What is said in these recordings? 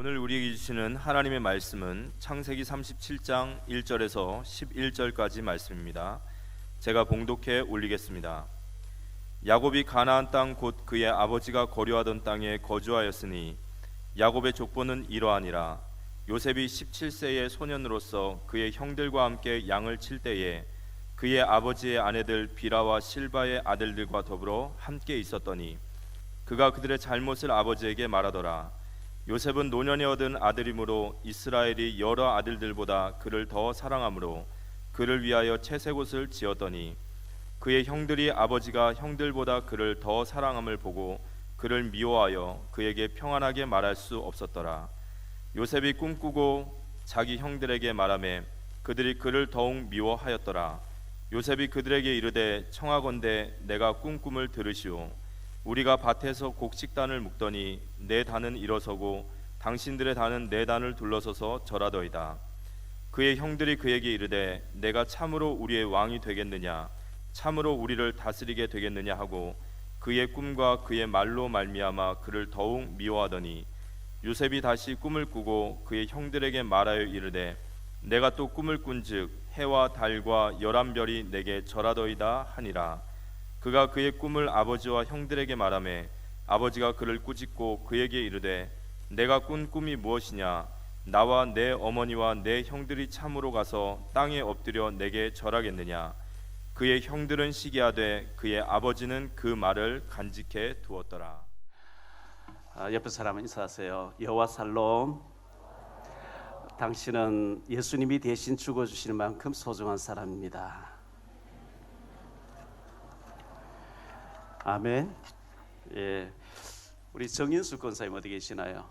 오늘 우리에게 주시는 하나님의 말씀은 창세기 37장 1절에서 11절까지 말씀입니다. 제가 봉독해 올리겠습니다. 야곱이 가나안 땅 곧 그의 아버지가 거류하던 땅에 거주하였으니 야곱의 족보는 이러하니라. 요셉이 17세의 소년으로서 그의 형들과 함께 양을 칠 때에 그의 아버지의 아내들 비라와 실바의 아들들과 더불어 함께 있었더니 그가 그들의 잘못을 아버지에게 말하더라. 요셉은 노년에 얻은 아들이므로 이스라엘이 여러 아들들보다 그를 더 사랑하므로 그를 위하여 채색옷을 지었더니 그의 형들이 아버지가 형들보다 그를 더 사랑함을 보고 그를 미워하여 그에게 평안하게 말할 수 없었더라. 요셉이 꿈꾸고 자기 형들에게 말하매 그들이 그를 더욱 미워하였더라. 요셉이 그들에게 이르되 청하건대 내가 꿈을 들으시오. 우리가 밭에서 곡식단을 묶더니 내 단은 일어서고 당신들의 단은 내 단을 둘러서서 절하더이다. 그의 형들이 그에게 이르되 내가 참으로 우리의 왕이 되겠느냐, 참으로 우리를 다스리게 되겠느냐 하고 그의 꿈과 그의 말로 말미암아 그를 더욱 미워하더니 요셉이 다시 꿈을 꾸고 그의 형들에게 말하여 이르되 내가 또 꿈을 꾼즉 해와 달과 11별이 내게 절하더이다 하니라. 그가 그의 꿈을 아버지와 형들에게 말하매 아버지가 그를 꾸짖고 그에게 이르되 내가 꾼 꿈이 무엇이냐, 나와 내 어머니와 내 형들이 참으로 가서 땅에 엎드려 내게 절하겠느냐. 그의 형들은 시기하되 그의 아버지는 그 말을 간직해 두었더라. 옆에 사람은 인사하세요. 여호와 살롬. 당신은 예수님이 대신 죽어주시는 만큼 소중한 사람입니다. 아멘. 예, 우리 정인수 권사님 어디 계시나요?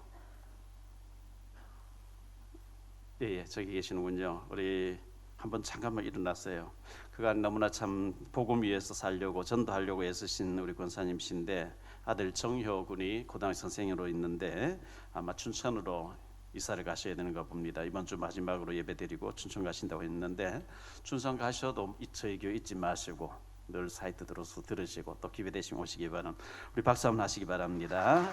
예, 저기 계시는군요. 우리 한번 잠깐만 일어났어요. 그간 너무나 참 복음 위해서 살려고 전도하려고 애쓰신 우리 권사님이신데 아들 정효 군이 고등학교 선생으로 있는데 아마 춘천으로 이사를 가셔야 되는 거 봅니다. 이번 주 마지막으로 예배드리고 춘천 가신다고 했는데 춘천 가셔도 저희 교회 잊지 마시고 늘 사이트 들어서 들으시고 또 기회 되시면 오시기 바랍니다. 우리 박수 한번 하시기 바랍니다.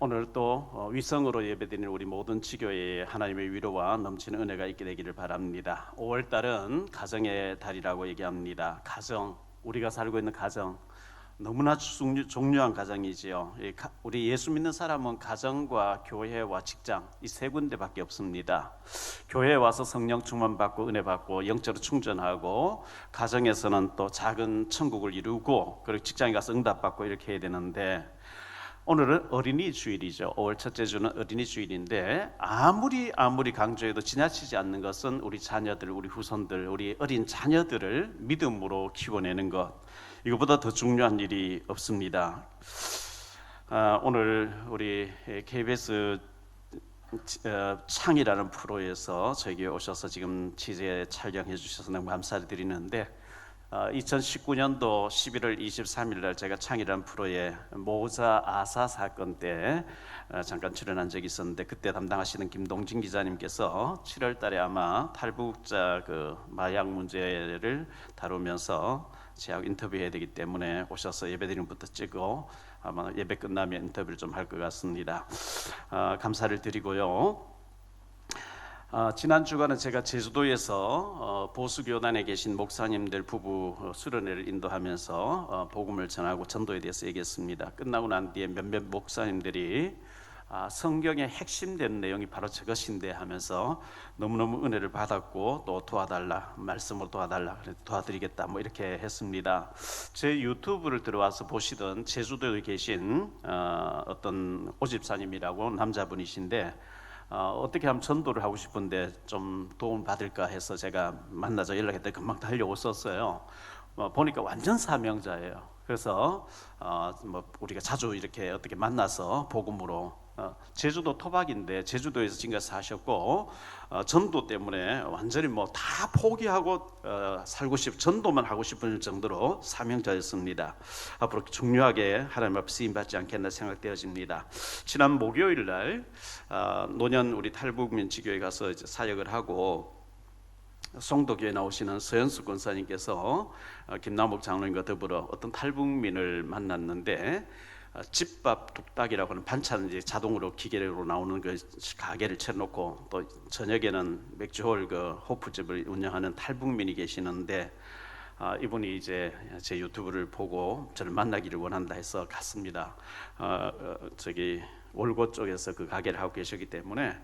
오늘 또 위성으로 예배드리는 우리 모든 지교회에 하나님의 위로와 넘치는 은혜가 있게 되기를 바랍니다. 5월달은 가정의 달이라고 얘기합니다. 가정, 우리가 살고 있는 가정 너무나 중요한 가정이지요. 우리 예수 믿는 사람은 가정과 교회와 직장 이 세 군데밖에 없습니다. 교회에 와서 성령 충만 받고 은혜 받고 영적으로 충전하고 가정에서는 또 작은 천국을 이루고 그리고 직장에 가서 응답 받고 이렇게 해야 되는데 오늘은 어린이 주일이죠. 5월 첫째 주는 어린이 주일인데 아무리 강조해도 지나치지 않는 것은 우리 자녀들, 우리 후손들, 우리 어린 자녀들을 믿음으로 키워내는 것, 이거보다 더 중요한 일이 없습니다. 오늘 우리 KBS 창이라는 프로에서 저에게 오셔서 지금 취재 촬영해 주셔서 너무 감사드리는데 2019년도 11월 23일 날 제가 창이라는 프로에 모자 아사 사건 때 잠깐 출연한 적이 있었는데 그때 담당하시는 김동진 기자님께서 7월 달에 아마 탈북자 그 마약 문제를 다루면서 제하고 인터뷰해야 되기 때문에 오셔서 예배드리는 부터 찍고 아마 예배 끝나면 인터뷰를 좀 할 것 같습니다. 감사를 드리고요. 지난 주간은 제가 제주도에서 보수교단에 계신 목사님들 부부 수련회를 인도하면서 복음을 전하고 전도에 대해서 얘기했습니다. 끝나고 난 뒤에 몇몇 목사님들이 성경의 핵심된 내용이 바로 저것인데 하면서 너무너무 은혜를 받았고 또 도와달라, 말씀으로 도와달라, 도와드리겠다 뭐 이렇게 했습니다. 제 유튜브를 들어와서 보시던 제주도에 계신 어떤 오집사님이라고 남자분이신데 어떻게 하면 전도를 하고 싶은데 좀 도움 받을까 해서 제가 만나서 연락했더니 금방 달려오셨어요. 보니까 완전 사명자예요. 그래서 뭐 우리가 자주 이렇게 어떻게 만나서 복음으로 제주도 토박인데 제주도에서 지금까지 사셨고 전도 때문에 완전히 뭐 다 포기하고 살고 전도만 하고 싶은 정도로 사명자였습니다. 앞으로 중요하게 하나님 앞에 쓰임 받지 않겠나 생각되어집니다. 지난 목요일 날 노년 우리 탈북민 지교회 가서 이제 사역을 하고 송도교회 나오시는 서현수 권사님께서 김남욱 장로님과 더불어 어떤 탈북민을 만났는데 집밥 뚝딱이라고 하는 반찬 이제 자동으로 기계로 나오는 그 가게를 차려놓고 또 저녁에는 맥주홀 그 호프집을 운영하는 탈북민이 계시는데 이분이 이제 제 유튜브를 보고 저를 만나기를 원한다 해서 갔습니다. 저기 월고 쪽에서 그 가게를 하고 계시기 때문에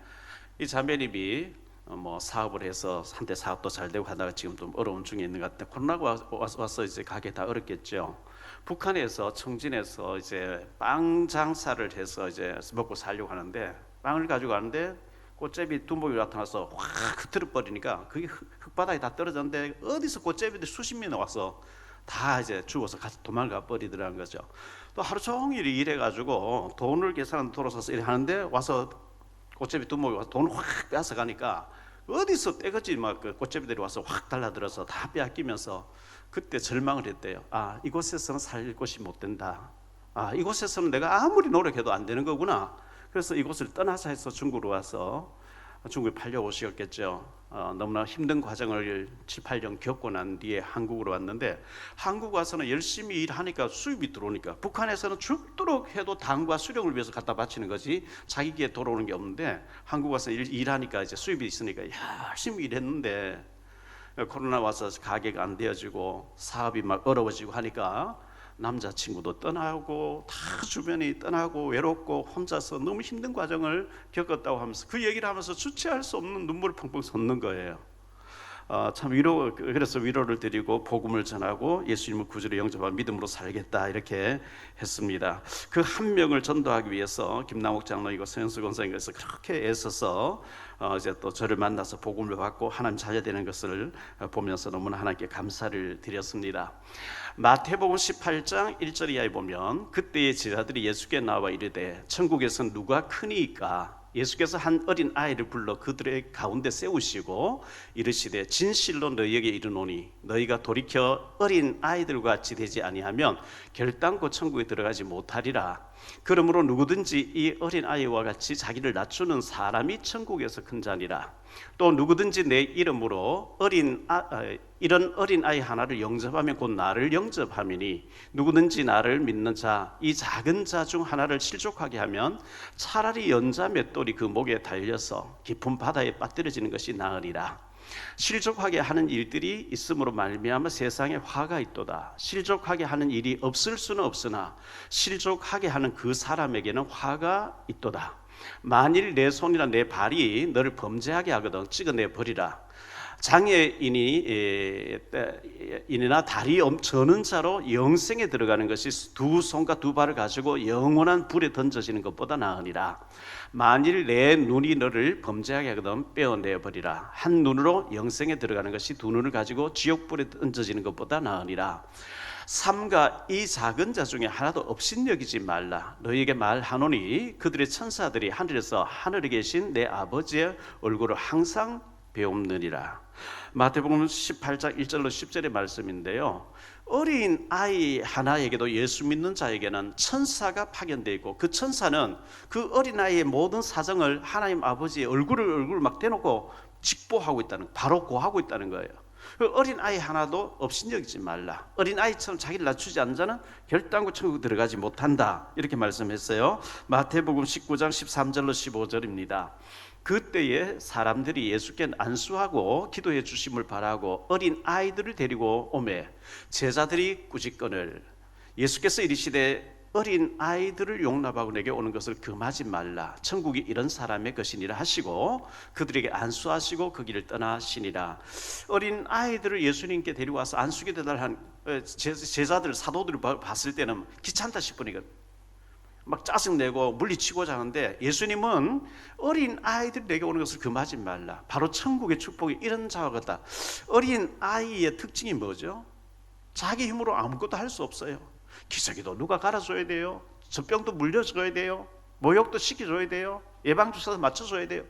이 자매님이 뭐 사업을 해서 한때 사업도 잘 되고 하다가 지금 좀 어려운 중에 있는 것 같은데 코로나가 와서 이제 가게 다 어렵겠죠. 북한에서 청진에서 이제 빵 장사를 해서 이제 먹고 살려고 하는데 빵을 가지고 가는데 꽃제비 두목이 나타나서 확 흐트러 버리니까 그게 흙바닥에 다 떨어졌는데 어디서 꽃제비들 수십 명이 와서 다 이제 죽어서 도망가 버리더라는 거죠. 또 하루 종일 일해가지고 돈을 계산하는 돌아서서 일하는데 와서 꽃제비 두목이 와서 돈을 확 빼앗아 가니까 어디서 떼거지 막 그 꽃제비들이 와서 확 달라들어서 다 빼앗기면서 그때 절망을 했대요. 이곳에서는 살 곳이 못 된다. 이곳에서는 내가 아무리 노력해도 안 되는 거구나. 그래서 이곳을 떠나자 해서 중국으로 와서 중국에 팔려오셨겠죠. 너무나 힘든 과정을 7, 8년 겪고 난 뒤에 한국으로 왔는데 한국 와서는 열심히 일하니까 수입이 들어오니까 북한에서는 죽도록 해도 당과 수령을 위해서 갖다 바치는 거지 자기에게 돌아오는 게 없는데 한국 와서 일하니까 이제 수입이 있으니까 열심히 일했는데 코로나 와서 가게가 안 되어지고 사업이 막 어려워지고 하니까 남자친구도 떠나고 다 주변이 떠나고 외롭고 혼자서 너무 힘든 과정을 겪었다고 하면서 그 얘기를 하면서 주체할 수 없는 눈물을 펑펑 쏟는 거예요. 참 그래서 위로를 드리고 복음을 전하고 예수님을 구주로 영접하고 믿음으로 살겠다 이렇게 했습니다. 그 한 명을 전도하기 위해서 김남욱 장로이고 서현수 권사님께서 그렇게 애써서 이제 또 저를 만나서 복음을 받고 하나님 자녀되는 것을 보면서 너무나 하나님께 감사를 드렸습니다. 마태복음 18장 1절 이하에 보면 그때의 제자들이 예수께 나와 이르되 천국에서 누가 크니까 예수께서 한 어린 아이를 불러 그들의 가운데 세우시고 이르시되 진실로 너희에게 이르노니 너희가 돌이켜 어린 아이들과 같이 되지 아니하면 결단코 천국에 들어가지 못하리라. 그러므로 누구든지 이 어린 아이와 같이 자기를 낮추는 사람이 천국에서 큰 자니라. 또 누구든지 내 이름으로 이런 어린 아이 하나를 영접하면 곧 나를 영접함이니 누구든지 나를 믿는 자 이 작은 자 중 하나를 실족하게 하면 차라리 연자 맷돌이 그 목에 달려서 깊은 바다에 빠뜨려지는 것이 나으리라. 실족하게 하는 일들이 있음으로 말미암아 세상에 화가 있도다. 실족하게 하는 일이 없을 수는 없으나 실족하게 하는 그 사람에게는 화가 있도다. 만일 내 손이나 내 발이 너를 범죄하게 하거든 찍어내 버리라. 장애인이나 다리 저는 자로 영생에 들어가는 것이 두 손과 두 발을 가지고 영원한 불에 던져지는 것보다 나으니라. 만일 내 눈이 너를 범죄하게 하거든 빼어내 버리라. 한 눈으로 영생에 들어가는 것이 두 눈을 가지고 지옥불에 던져지는 것보다 나으니라. 삼가 이 작은 자 중에 하나도 업신여기지 말라. 너희에게 말하노니 그들의 천사들이 하늘에서 하늘에 계신 내 아버지의 얼굴을 항상 배움느니라. 마태복음 18장 1절로 10절의 말씀인데요. 어린 아이 하나에게도 예수 믿는 자에게는 천사가 파견되어 있고 그 천사는 그 어린 아이의 모든 사정을 하나님 아버지의 얼굴을 막 대놓고 직보하고 있다는, 바로 고하고 있다는 거예요. 그 어린 아이 하나도 업신여기지 말라. 어린 아이처럼 자기를 낮추지 않는 자는 결단코 천국 들어가지 못한다. 이렇게 말씀했어요. 마태복음 19장 13절로 15절입니다. 그때에 사람들이 예수께 안수하고 기도해 주심을 바라고 어린 아이들을 데리고 오매 제자들이 꾸짖거늘 예수께서 이르시되 어린 아이들을 용납하고 내게 오는 것을 금하지 말라. 천국이 이런 사람의 것이니라 하시고 그들에게 안수하시고 그 길을 떠나시니라. 어린 아이들을 예수님께 데리고 와서 안수게 되달한 제자들 사도들을 봤을 때는 귀찮다 싶으니까 막 짜증내고 물리치고자 하는데 예수님은 어린 아이들이 내게 오는 것을 금하지 말라. 바로 천국의 축복이 이런 자와 같다. 어린 아이의 특징이 뭐죠? 자기 힘으로 아무것도 할 수 없어요. 기저귀도 누가 갈아줘야 돼요. 젖병도 물려줘야 돼요. 모욕도 시켜줘야 돼요. 예방주사도 맞춰줘야 돼요.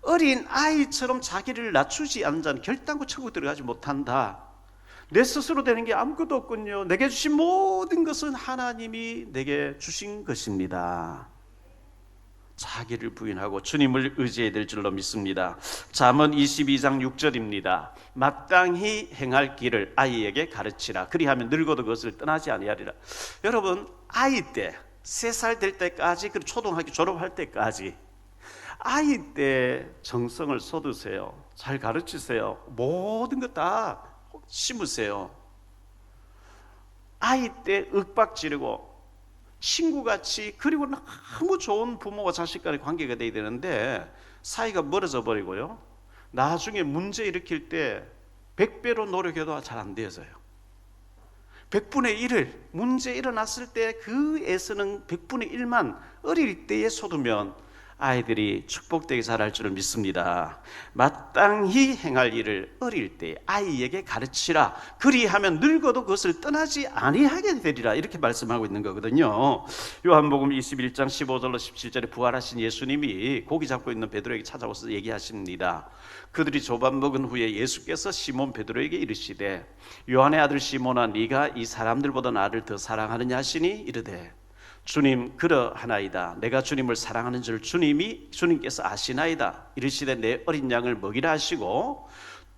어린 아이처럼 자기를 낮추지 않는 자는 결단코 천국 들어가지 못한다. 내 스스로 되는 게 아무것도 없군요. 내게 주신 모든 것은 하나님이 내게 주신 것입니다. 자기를 부인하고 주님을 의지해야 될 줄로 믿습니다. 잠언 22장 6절입니다. 마땅히 행할 길을 아이에게 가르치라. 그리하면 늙어도 그것을 떠나지 아니하리라. 여러분, 아이 때 3살 될 때까지, 그 초등학교 졸업할 때까지 아이 때 정성을 쏟으세요. 잘 가르치세요. 모든 것 다 심으세요. 아이 때 윽박 지르고 친구같이, 그리고 너무 좋은 부모와 자식 간의 관계가 돼야 되는데 사이가 멀어져 버리고요, 나중에 문제 일으킬 때 100배로 노력해도 잘 안 되어져요. 100분의 1을 문제 일어났을 때 그 애쓰는 100분의 1만 어릴 때에 쏟으면 아이들이 축복되게 자랄 줄을 믿습니다. 마땅히 행할 일을 어릴 때 아이에게 가르치라. 그리하면 늙어도 그것을 떠나지 아니하게 되리라. 이렇게 말씀하고 있는 거거든요. 요한복음 21장 15절로 17절에 부활하신 예수님이 고기 잡고 있는 베드로에게 찾아와서 얘기하십니다. 그들이 조밥 먹은 후에 예수께서 시몬 베드로에게 이르시되 요한의 아들 시몬아, 네가 이 사람들보다 나를 더 사랑하느냐 하시니 이르되 주님, 그러하나이다. 내가 주님을 사랑하는 줄 주님께서 아시나이다. 이르시되 내 어린 양을 먹이라 하시고,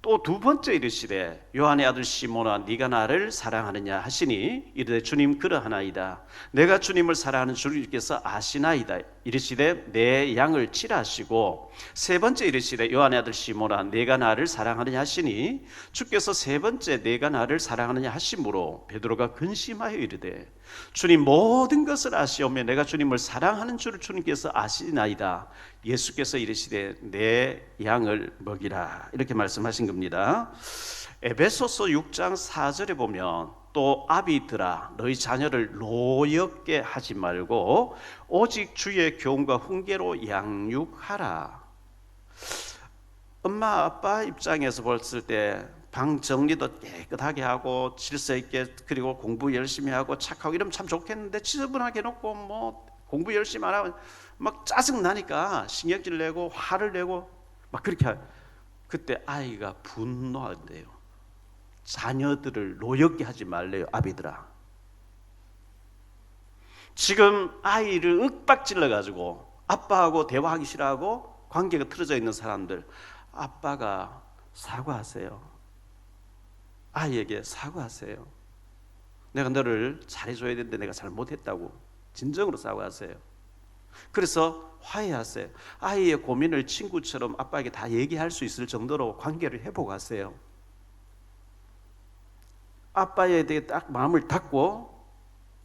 또 두 번째 이르시되 요한의 아들 시몬아, 네가 나를 사랑하느냐 하시니 이르되 주님, 그러하나이다. 내가 주님을 사랑하는 주님께서 아시나이다. 이르시되 내 양을 치라 하시고, 세 번째 이르시되 요한의 아들 시몬아, 네가 나를 사랑하느냐 하시니 주께서 세 번째 내가 나를 사랑하느냐 하심으로 베드로가 근심하여 이르되 주님, 모든 것을 아시오며 내가 주님을 사랑하는 줄을 주님께서 아시나이다. 예수께서 이르시되 내 양을 먹이라. 이렇게 말씀하신 겁니다. 에베소서 6장 4절에 보면 또 아비들아, 너희 자녀를 노엽게 하지 말고 오직 주의 교훈과 훈계로 양육하라. 엄마 아빠 입장에서 봤을 때 방 정리도 깨끗하게 하고 질서 있게, 그리고 공부 열심히 하고 착하고 이러면 참 좋겠는데, 지저분하게 해놓고 뭐 공부 열심히 안 하고 막 짜증 나니까 신경질 내고 화를 내고 막 그렇게 그때 아이가 분노한대요. 자녀들을 노엽게 하지 말래요. 아비들아, 지금 아이를 윽박질러 가지고 아빠하고 대화하기 싫어하고 관계가 틀어져 있는 사람들, 아빠가 사과하세요. 아이에게 사과하세요. 내가 너를 잘해줘야 되는데 내가 잘못했다고 진정으로 사과하세요. 그래서 화해하세요. 아이의 고민을 친구처럼 아빠에게 다 얘기할 수 있을 정도로 관계를 회복하세요. 아빠에 대해 딱 마음을 닫고,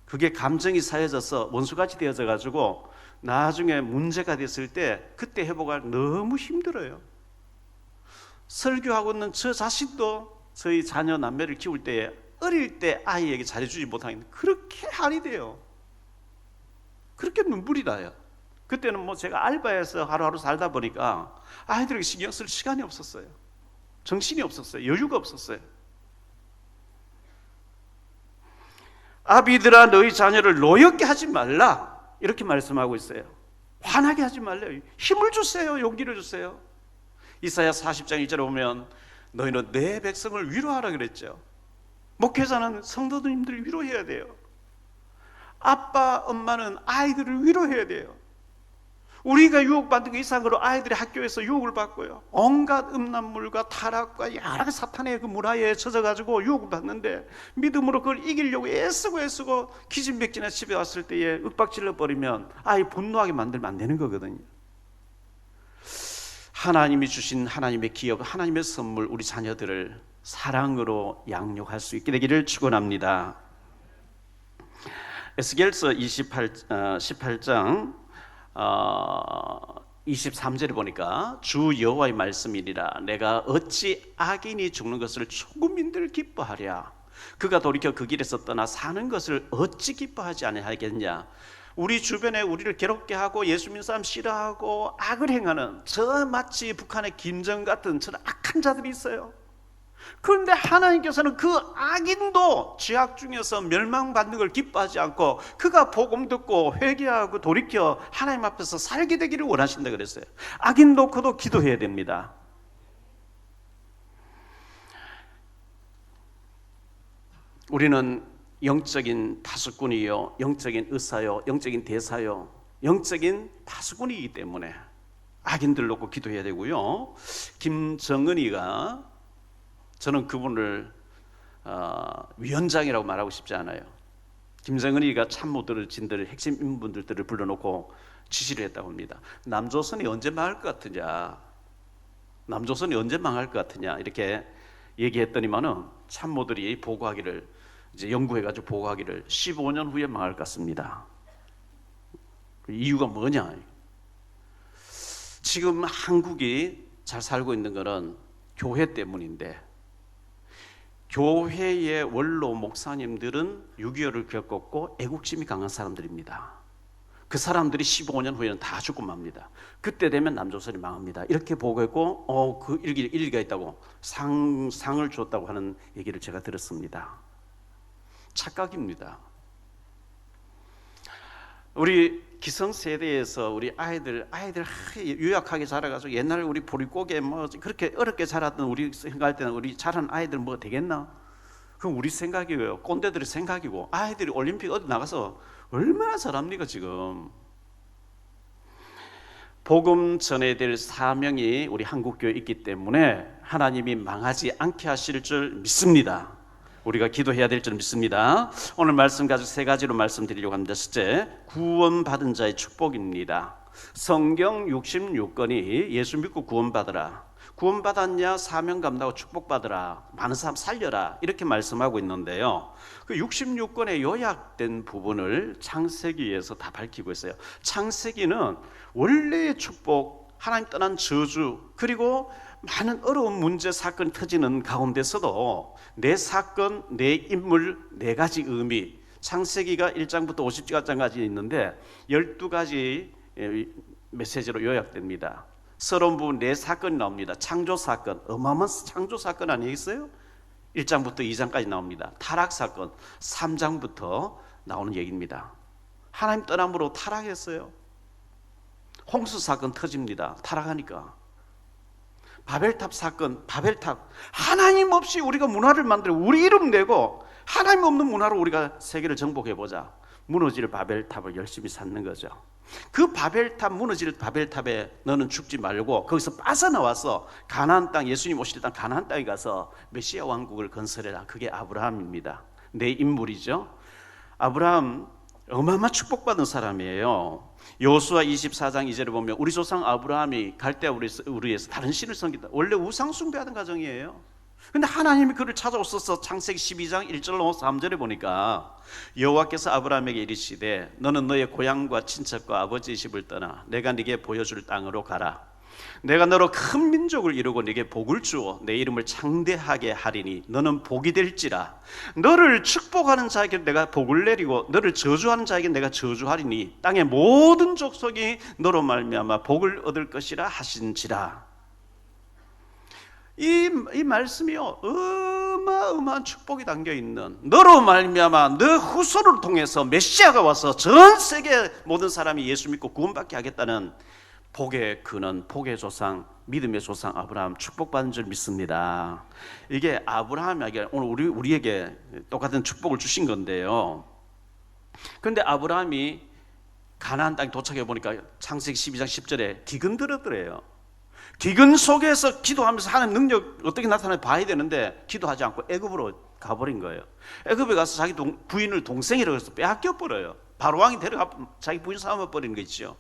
그게 감정이 쌓여져서 원수같이 되어져 가지고 나중에 문제가 됐을 때 그때 회복하기 너무 힘들어요. 설교하고 있는 저 자신도 저희 자녀 남매를 키울 때에 어릴 때 아이에게 잘해주지 못하는, 그렇게 한이 돼요. 그렇게 눈물이 나요. 그때는 뭐 제가 알바해서 하루하루 살다 보니까 아이들에게 신경 쓸 시간이 없었어요. 정신이 없었어요. 여유가 없었어요. 아비들아, 너희 자녀를 노엽게 하지 말라. 이렇게 말씀하고 있어요. 화나게 하지 말래요. 힘을 주세요. 용기를 주세요. 이사야 40장 1절에 보면 너희는 내 백성을 위로하라 그랬죠. 목회자는 성도님들을 위로해야 돼요. 아빠, 엄마는 아이들을 위로해야 돼요. 우리가 유혹받은 것 이상으로 아이들이 학교에서 유혹을 받고요, 온갖 음란물과 타락과 여러 가지 사탄의 그 문화에 젖어가지고 유혹을 받는데 믿음으로 그걸 이기려고 애쓰고 기진맥진해 집에 왔을 때에 윽박질러 버리면 아이 분노하게 만들면 안 되는 거거든요. 하나님이 주신 하나님의 기업, 하나님의 선물, 우리 자녀들을 사랑으로 양육할 수 있게 되기를 축원합니다. 에스겔서 18장 23절에 보니까 주 여호와의 말씀이니라. 내가 어찌 악인이 죽는 것을 초국민들 기뻐하랴. 그가 돌이켜 그 길에서 떠나 사는 것을 어찌 기뻐하지 아니하겠냐. 우리 주변에 우리를 괴롭게 하고 예수 믿는 사람 싫어하고 악을 행하는, 저 마치 북한의 김정 같은 저런 악한 자들이 있어요. 그런데 하나님께서는 그 악인도 죄악 중에서 멸망받는 걸 기뻐하지 않고 그가 복음 듣고 회개하고 돌이켜 하나님 앞에서 살게 되기를 원하신다 그랬어요. 악인 놓고도 기도해야 됩니다. 우리는 영적인 파수꾼이요, 영적인 의사요, 영적인 대사요, 영적인 파수꾼이기 때문에 악인들 놓고 기도해야 되고요. 김정은이가, 저는 그분을 위원장이라고 말하고 싶지 않아요. 김정은이가 참모들을 진들 핵심 인물들을 불러놓고 지시를 했다고 합니다. 남조선이 언제 망할 것 같으냐, 남조선이 언제 망할 것 같으냐 이렇게 얘기했더니만은 참모들이 보고하기를, 이제 연구해가지고 보고하기를 15년 후에 망할 것 같습니다. 그 이유가 뭐냐? 지금 한국이 잘 살고 있는 것은 교회 때문인데, 교회의 원로 목사님들은 6.25를 겪었고 애국심이 강한 사람들입니다. 그 사람들이 15년 후에는 다 죽고 맙니다. 그때 되면 남조선이 망합니다. 이렇게 보고했고, 그 일리가 있다고 상을 줬다고 하는 얘기를 제가 들었습니다. 착각입니다. 우리 기성세대에서 우리 아이들 유약하게 자라가지고, 옛날 우리 보릿고개 뭐 그렇게 어렵게 자랐던 우리 생각할 때는 우리 자란 아이들 뭐 되겠나? 그럼 우리 생각이에요. 꼰대들의 생각이고, 아이들이 올림픽 어디 나가서 얼마나 잘합니까 지금. 복음 전해야 될 사명이 우리 한국교회에 있기 때문에 하나님이 망하지 않게 하실 줄 믿습니다. 우리가 기도해야 될 줄 믿습니다. 오늘 말씀 가지고 세 가지로 말씀드리려고 합니다. 첫째, 구원받은 자의 축복입니다. 성경 66권이 예수 믿고 구원받으라, 구원받았냐, 사명 감당하고 축복받으라, 많은 사람 살려라, 이렇게 말씀하고 있는데요, 그 66권의 요약된 부분을 창세기에서 다 밝히고 있어요. 창세기는 원래의 축복, 하나님 떠난 저주, 그리고 많은 어려운 문제 사건이 터지는 가운데서도 내 사건, 내 인물, 네 가지 의미, 창세기가 1장부터 50장까지 있는데 12가지 메시지로 요약됩니다. 서러운 부분 네 사건이 나옵니다. 창조 사건, 어마어마한 창조 사건 아니겠어요? 1장부터 2장까지 나옵니다. 타락 사건 3장부터 나오는 얘기입니다. 하나님 떠남으로 타락했어요. 홍수 사건 터집니다. 타락하니까. 바벨탑 사건, 바벨탑, 하나님 없이 우리가 문화를 만들고 우리 이름 내고 하나님 없는 문화로 우리가 세계를 정복해보자, 무너질 바벨탑을 열심히 쌓는 거죠. 그 바벨탑, 무너질 바벨탑에 너는 죽지 말고 거기서 빠져나와서 가나안 땅, 예수님 오실 땅 가나안 땅에 가서 메시아 왕국을 건설해라. 그게 아브라함입니다. 내 인물이죠. 아브라함 어마어마한 축복받은 사람이에요. 여호수아 24장 2절에 보면 우리 조상 아브라함이 갈대아 우리에서 다른 신을 섬기다. 원래 우상 숭배하던 가정이에요. 근데 하나님이 그를 찾아오셔서 창세기 12장 1절로 3절에 보니까 여호와께서 아브라함에게 이르시되 너는 너의 고향과 친척과 아버지의 집을 떠나 내가 네게 보여줄 땅으로 가라. 내가 너로 큰 민족을 이루고 네게 복을 주어 내 이름을 창대하게 하리니 너는 복이 될지라. 너를 축복하는 자에게 내가 복을 내리고 너를 저주하는 자에게 내가 저주하리니 땅의 모든 족속이 너로 말미암아 복을 얻을 것이라 하신지라. 이 말씀이요, 어마어마한 축복이 담겨있는, 너로 말미암아 너 후손을 통해서 메시아가 와서 전 세계 모든 사람이 예수 믿고 구원받게 하겠다는 복의 근원, 복의 조상, 믿음의 조상 아브라함 축복받은 줄 믿습니다. 이게 아브라함에게 오늘 우리에게 똑같은 축복을 주신 건데요. 그런데 아브라함이 가나안 땅에 도착해 보니까 창세기 12장 10절에 기근 들었더래요. 기근 속에서 기도하면서 하나님 능력 어떻게 나타나는지 봐야 되는데 기도하지 않고 애굽으로 가버린 거예요. 애굽에 가서 자기 부인을 동생이라고 해서 빼앗겨 버려요. 바로 왕이 데려가 자기 부인 삼아 버리는 거 있죠.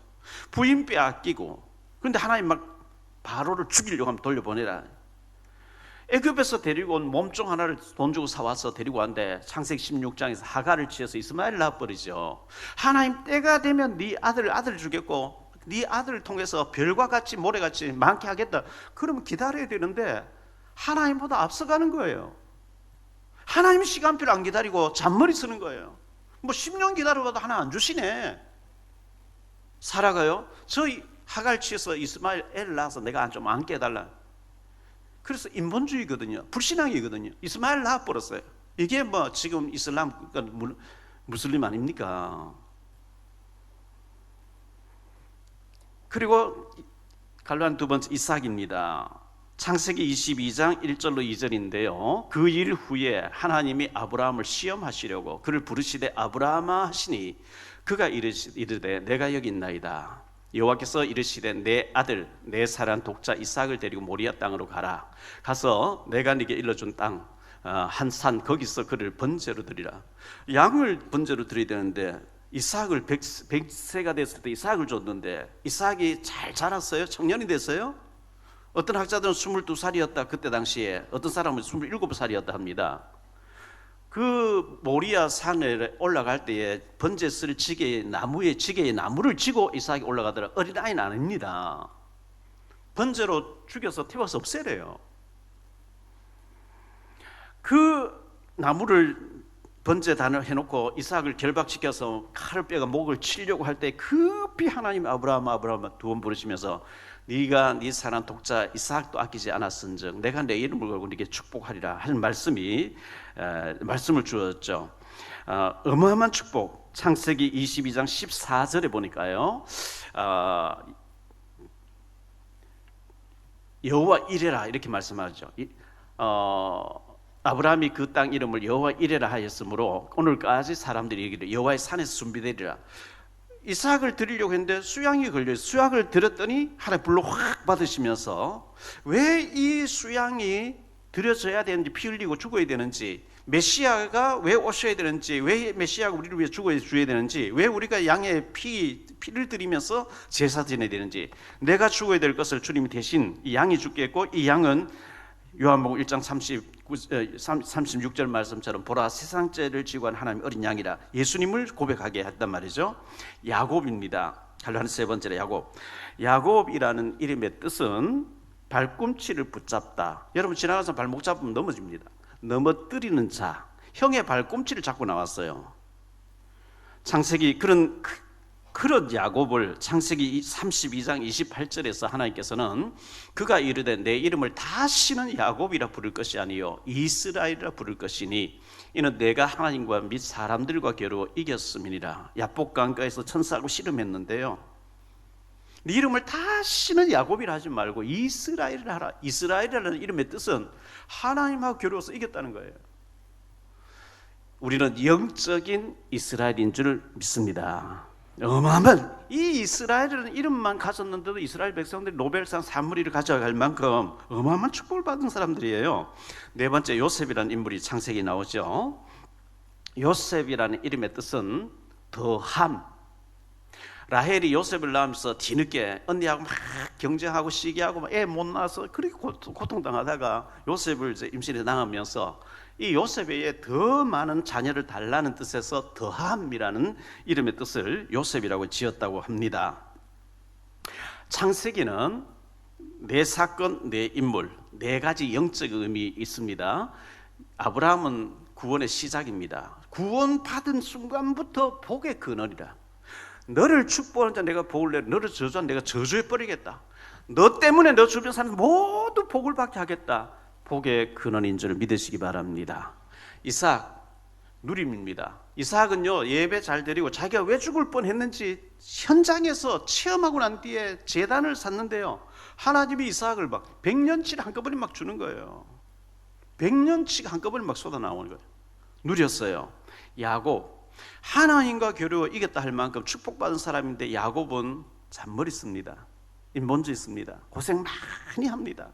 부인 빼앗기고. 그런데 하나님 막 바로를 죽이려고 하면 돌려보내라. 애굽에서 데리고 온 몸종 하나를 돈 주고 사와서 데리고 왔는데 창세기 16장에서 하가를 취해서 이스마엘을 낳아버리죠. 하나님 때가 되면 네 아들 주겠고 네 아들을 통해서 별과 같이 모래같이 많게 하겠다. 그러면 기다려야 되는데 하나님보다 앞서가는 거예요. 하나님 시간표를 안 기다리고 잔머리 쓰는 거예요. 뭐 10년 기다려봐도 하나 안 주시네. 살아가요. 저희 하갈 취해서 이스마엘 애를 낳아서 내가 좀 안게 해달라. 그래서 인본주의거든요. 불신앙이거든요. 이스마엘 낳아버렸어요. 이게 뭐 지금 이슬람 무슬림 아닙니까? 그리고 갈로한 두 번째 이삭입니다. 창세기 22장 1절로 2절인데요. 그 일 후에 하나님이 아브라함을 시험하시려고 그를 부르시되 아브라함아 하시니 그가 이르되 내가 여기 있나이다. 여호와께서 이르시되 내 아들 내 사랑 독자 이삭을 데리고 모리아 땅으로 가라. 가서 내가 네게 일러준 땅 한 산 거기서 그를 번제로 드리라. 양을 번제로 드려야 되는데 이삭을 100세가 됐을 때 이삭을 줬는데 이삭이 잘 자랐어요? 청년이 됐어요? 어떤 학자들은 22살이었다 그때 당시에, 어떤 사람은 27살이었다 합니다. 그 모리아 산에 올라갈 때에 번제 쓸 지게에 나무를 지고 이삭이 올라가더라. 어린아이는 아닙니다. 번제로 죽여서 태워서 없애래요. 그 나무를 번제단을 해놓고 이삭을 결박시켜서 칼을 빼가 목을 치려고 할 때 급히 하나님 아브라함 두 번 부르시면서 네가 네 사랑 독자 이삭도 아끼지 않았은즉 내가 내 이름을 걸고 네게 축복하리라 하는 말씀을 주었죠. 어마어마한 축복. 창세기 22장 14절에 보니까요, 여호와 이레라 이렇게 말씀하죠. 아브라함이 그 땅 이름을 여호와 이레라 하였으므로 오늘까지 사람들이 얘기를 여호와의 산에서 준비되리라. 이삭을 드리려고 했는데 수양이 걸려요. 수양을 드렸더니 하나님 불로 확 받으시면서 왜 이 수양이 드려져야 되는지, 피 흘리고 죽어야 되는지, 메시아가 왜 오셔야 되는지, 왜 메시아가 우리를 위해 죽어야 되는지, 왜 우리가 양의 피를 드리면서 제사 지내야 되는지, 내가 죽어야 될 것을 주님이 대신 이 양이 죽겠고, 이 양은 요한복음 1장 36절 말씀처럼 보라 세상 죄를 지고 한 하나님의 어린 양이라 예수님을 고백하게 했단 말이죠. 야곱입니다. 갈라는 세 번째로 야곱이라는 이름의 뜻은 발꿈치를 붙잡다. 여러분 지나가서 발목 잡으면 넘어집니다. 넘어뜨리는 자, 형의 발꿈치를 잡고 나왔어요. 창세기 그런 야곱을 창세기 32장 28절에서 하나님께서는 그가 이르되 내 이름을 다시는 야곱이라 부를 것이 아니요 이스라엘이라 부를 것이니 이는 내가 하나님과 및 사람들과 겨루어 이겼음이니라. 야복강가에서 천사하고 씨름했는데요, 네 이름을 다시는 야곱이라 하지 말고 이스라엘이라 하라. 이스라엘이라는 이름의 뜻은 하나님하고 겨루어서 이겼다는 거예요. 우리는 영적인 이스라엘인 줄 믿습니다. 어마어마한 이 이스라엘이라는 이름만 가졌는데도 이스라엘 백성들이 노벨상 산물이를 가져갈 만큼 어마어마한 축복을 받은 사람들이에요. 네 번째 요셉이라는 인물이 창세기에 나오죠. 요셉이라는 이름의 뜻은 더함. 라헬이 요셉을 낳으면서 뒤늦게 언니하고 막 경쟁하고 시기하고 애 못 낳아서 그렇게 고통당하다가 요셉을 이제 임신해 낳으면서 이 요셉에게 더 많은 자녀를 달라는 뜻에서 더함이라는 이름의 뜻을 요셉이라고 지었다고 합니다. 창세기는 네 사건, 네 인물, 네 가지 영적 의미 있습니다. 아브라함은 구원의 시작입니다. 구원받은 순간부터 복의 근원이라. 너를 축복하는 자 내가 복을 내려, 너를 저주한 내가 저주해 버리겠다. 너 때문에 너 주변 사람 모두 복을 받게 하겠다. 복의 근원인 줄 믿으시기 바랍니다. 이삭 누림입니다. 이삭은요 예배 잘 드리고 자기가 왜 죽을 뻔했는지 현장에서 체험하고 난 뒤에 제단을 샀는데요, 하나님이 이삭을 막 100년치를 한꺼번에 막 주는 거예요. 100년치가 한꺼번에 막 쏟아 나오는 거예요. 누렸어요. 야곱 하나님과 겨루어 이겼다 할 만큼 축복받은 사람인데 야곱은 잔머리 씁니다. 먼저 있습니다. 고생 많이 합니다.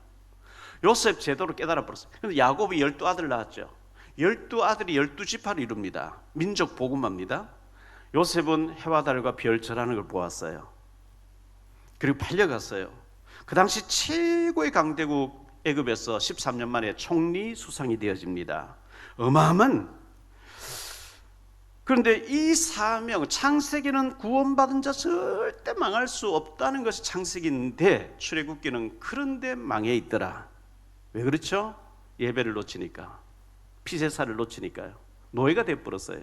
요셉 제도로 깨달아 버렸어요. 그래서 야곱이 12아들 낳았죠. 12아들이 12지파를 이룹니다. 민족 복음화입니다. 요셉은 해와 달과 별 절하는 걸 보았어요. 그리고 팔려갔어요. 그 당시 최고의 강대국 애굽에서 13년 만에 총리 수상이 되어집니다. 어마어마한. 그런데 이 사명, 창세기는 구원받은 자 절대 망할 수 없다는 것이 창세기인데 출애굽기는 그런데 망해 있더라. 왜 그렇죠? 예배를 놓치니까, 피제사를 놓치니까요. 노예가 되어버렸어요.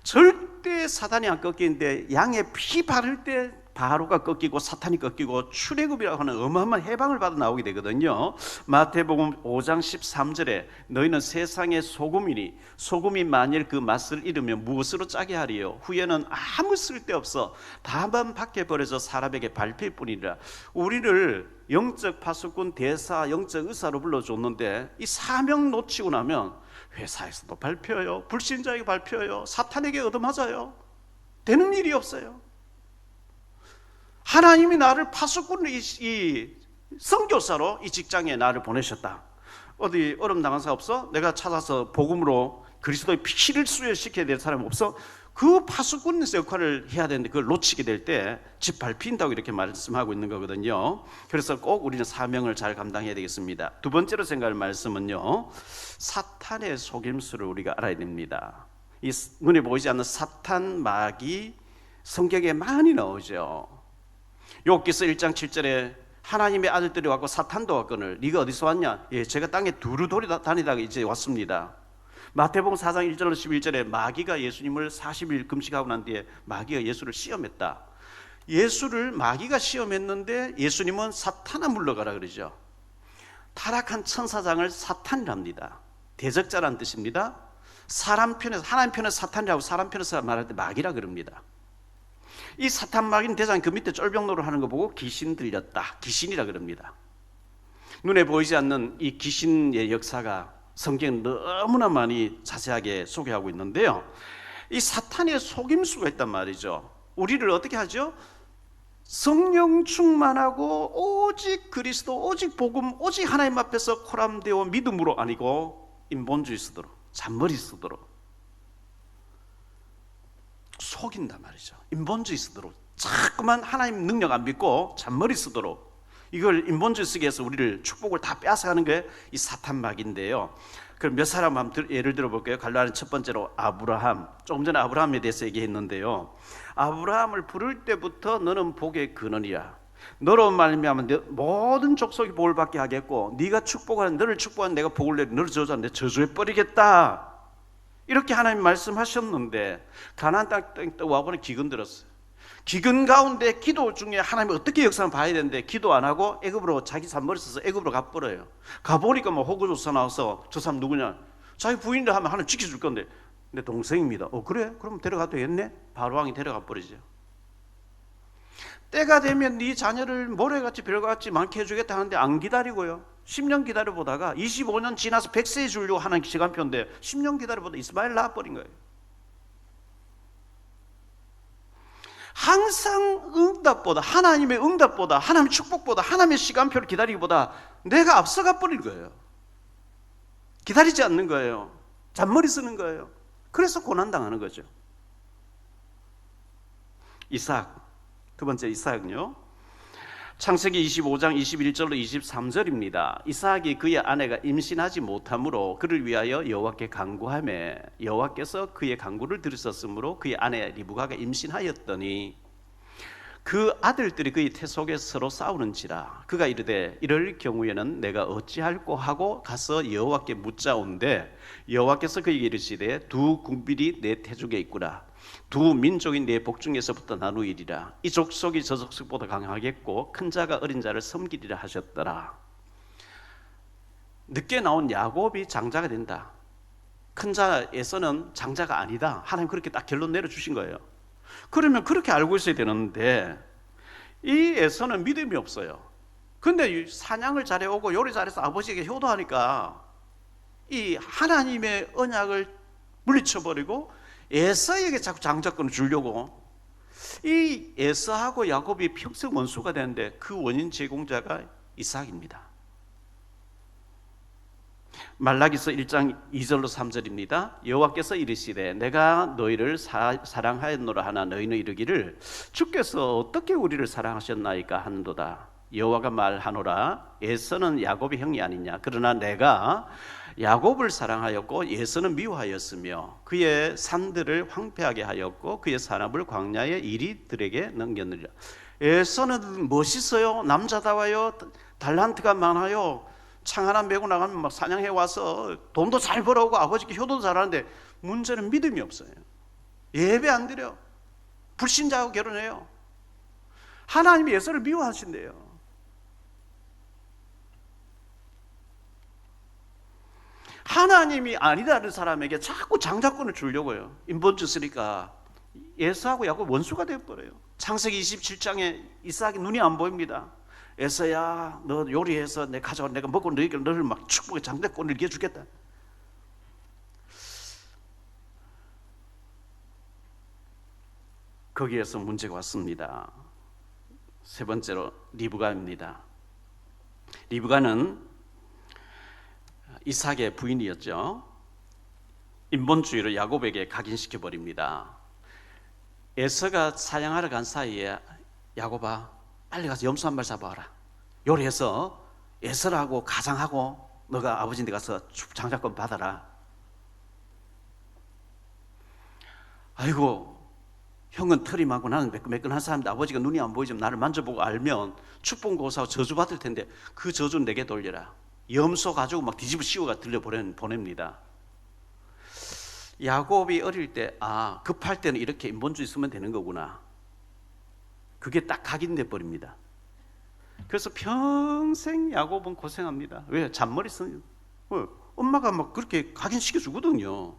절대 사단이 안 꺾이는데 양의 피 바를 때 바로가 꺾이고 사탄이 꺾이고 출애굽이라고 하는 어마어마한 해방을 받아 나오게 되거든요. 마태복음 5장 13절에 너희는 세상의 소금이니 소금이 만일 그 맛을 잃으면 무엇으로 짜게 하리요? 후에는 아무 쓸데없어 다만 밖에 버려져 사람에게 밟힐 뿐이라. 우리를 영적 파수꾼, 대사, 영적 의사로 불러줬는데 이 사명 놓치고 나면 회사에서도 밟혀요, 불신자에게 밟혀요, 사탄에게 얻어맞아요. 되는 일이 없어요. 하나님이 나를 파수꾼, 이 선교사로 이 직장에 나를 보내셨다. 어디 어려움 당한 사람 없어? 내가 찾아서 복음으로 그리스도의 피를 수혈시켜야 될 사람 없어? 그 파수꾼 역할을 해야 되는데 그걸 놓치게 될 때 집 밟힌다고 이렇게 말씀하고 있는 거거든요. 그래서 꼭 우리는 사명을 잘 감당해야 되겠습니다. 두 번째로 생각할 말씀은요, 사탄의 속임수를 우리가 알아야 됩니다. 이 눈에 보이지 않는 사탄 마귀 성경에 많이 나오죠. 욥기서 1장 7절에 하나님의 아들들이 왔고 사탄도 왔거늘 네가 어디서 왔냐? 예, 제가 땅에 두루 다니다가 이제 왔습니다. 마태복음 4장 1절로 11절에 마귀가 예수님을 40일 금식하고 난 뒤에 마귀가 예수를 시험했다. 예수를 마귀가 시험했는데 예수님은 사탄아 물러가라 그러죠. 타락한 천사장을 사탄이랍니다. 대적자란 뜻입니다. 사람 편에서, 하나님 편에서 사탄이라고 사람 편에서 말할 때 마귀라 그럽니다. 이 사탄 마귀는 대장 그 밑에 쫄병노를 하는 거 보고 귀신 들렸다, 귀신이라 그럽니다. 눈에 보이지 않는 이 귀신의 역사가 성경에 너무나 많이 자세하게 소개하고 있는데요, 이 사탄의 속임수가 있단 말이죠. 우리를 어떻게 하죠? 성령 충만하고 오직 그리스도, 오직 복음, 오직 하나님 앞에서 코람되어 믿음으로 아니고 인본주의 쓰도록, 잔머리 쓰도록 속인단 말이죠. 인본주의 쓰도록, 자꾸만 하나님 능력 안 믿고 잔머리 쓰도록, 이걸 인본주의 쓰기 위해서 우리를 축복을 다 빼앗아가는 게 이 사탄 마귀인데요. 그럼 몇 사람 한번 예를 들어볼게요. 갈라는 첫 번째로 아브라함. 조금 전에 아브라함에 대해서 얘기했는데요, 아브라함을 부를 때부터 너는 복의 근원이야, 너로 말미암아 모든 족속이 복을 받게 하겠고 네가 축복하는, 너를 축복하는 내가 복을 내리 너를 저주하는 내 저주해 버리겠다, 이렇게 하나님 말씀하셨는데 가나안 땅 와보니 기근 들었어요. 기근 가운데 기도 중에 하나님이 어떻게 역사를 봐야 되는데 기도 안 하고 애굽으로 자기 잔머리 써서 애굽으로 가버려요. 가보니까 뭐 호구조사 나와서 저 사람 누구냐, 자기 부인들 하면 하나님 지켜줄 건데 내 동생입니다. 그래? 그럼 데려가도 되겠네? 바로왕이 데려가 버리죠. 때가 되면 네 자녀를 모래같이 별같이 많게 해주겠다 하는데 안 기다리고요, 10년 기다려보다가 25년 지나서 100세에 주려고 하는 시간표인데 10년 기다려보다 이스마엘 낳아버린 거예요. 항상 응답보다, 하나님의 응답보다, 하나님의 축복보다, 하나님의 시간표를 기다리기보다 내가 앞서가 버린 거예요. 기다리지 않는 거예요. 잔머리 쓰는 거예요. 그래서 고난당하는 거죠. 이삭, 두 번째 이삭은요, 창세기 25장 21절로 23절입니다. 이삭이 그의 아내가 임신하지 못하므로 그를 위하여 여호와께 간구하매 여호와께서 그의 간구를 들으셨으므로 그의 아내 리브가가 임신하였더니 그 아들들이 그의 태 속에 서로 싸우는지라. 그가 이르되 이럴 경우에는 내가 어찌할꼬 하고 가서 여호와께 묻자온데 여호와께서 그에게 이르시되 두 군빌이 내 태중에 있구나. 두 민족이 내 복중에서부터 나누이리라. 이 족속이 저 족속보다 강하겠고 큰 자가 어린 자를 섬기리라 하셨더라. 늦게 나온 야곱이 장자가 된다. 큰 자에서는 장자가 아니다. 하나님 그렇게 딱 결론 내려주신 거예요. 그러면 그렇게 알고 있어야 되는데 이 에서는 믿음이 없어요. 근데 사냥을 잘해오고 요리 잘해서 아버지에게 효도하니까 이 하나님의 언약을 물리쳐버리고 에서에게 자꾸 장자권을 주려고, 이 에서하고 야곱이 평생 원수가 되는데 그 원인 제공자가 이삭입니다. 말라기서 1장 2절로 3절입니다. 여호와께서 이르시되 내가 너희를 사랑하였노라 하나 너희는 이르기를 주께서 어떻게 우리를 사랑하셨나이까 하는도다. 여호와가 말하노라 에서는 야곱의 형이 아니냐. 그러나 내가 야곱을 사랑하였고 에서는 미워하였으며 그의 산들을 황폐하게 하였고 그의 산업을 광야의 이리들에게 넘겼느니라. 에서는 멋있어요, 남자다워요, 달란트가 많아요, 창 하나 메고 나가면 막 사냥해 와서 돈도 잘 벌어오고 아버지께 효도도 잘하는데 문제는 믿음이 없어요. 예배 안 드려, 불신자하고 결혼해요. 하나님이 에서를 미워하신대요. 하나님이 아니라는 사람에게 자꾸 장자권을 주려고요. 인본주 쓰니까 에서하고 야곱 원수가 되어버려요. 창세기 27장에 이삭이 눈이 안 보입니다. 에서야, 너 요리해서 내가 가져와, 내가 먹고 너를 막 축복의 장자권을 이겨 주겠다. 거기에서 문제가 왔습니다. 세 번째로 리브가입니다. 리브가는 이삭의 부인이었죠. 인본주의를 야곱에게 각인시켜 버립니다. 에서가 사냥하러 간 사이에 야곱아, 빨리 가서 염소 한 마리 잡아와라. 요리해서 에서라고 가장하고 너가 아버지한테 가서 장자권 받아라. 아이고, 형은 털이 많고 나는 매끈매끈한 사람인데 아버지가 눈이 안 보이지만 나를 만져보고 알면 축복고사하고 저주받을 텐데 그 저주는 내게 돌려라. 염소 가지고 막 뒤집어 씌워가 보냅니다. 야곱이 어릴 때 급할 때는 이렇게 인본주의 쓰면 되는 거구나. 그게 딱 각인돼 버립니다. 그래서 평생 야곱은 고생합니다. 왜? 잔머리 쓰는 엄마가 막 그렇게 각인시켜 주거든요.